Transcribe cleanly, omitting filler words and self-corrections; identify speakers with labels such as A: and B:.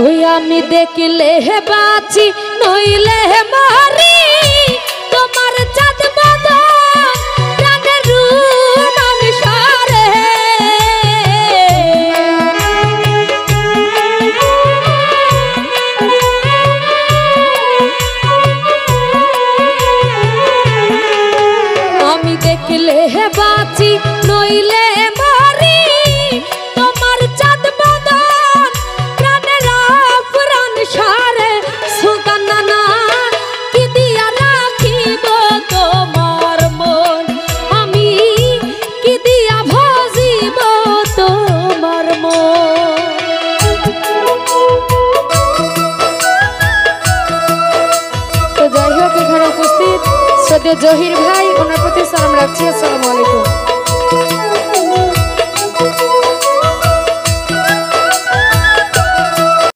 A: ওই আমি দেখলে হে বাঁচি নইলে হে মরি তোমার চাঁদ বদন প্রাণের রুমান সারে আমি দেখলে হে বাঁচি নইলে মরি তোমার চাঁদ বদন প্রাণের প্রাণ সারে সুলতান নানা কি দিয়া রাখিব তোমার মন আমি কি দিয়া ভজিব তোমার মন। তো যাই হোক এখানে উপস্থিত সদ্য জহির ভাই ওনার প্রতি সালাম রাখছি। আসসালামু আলাইকুম।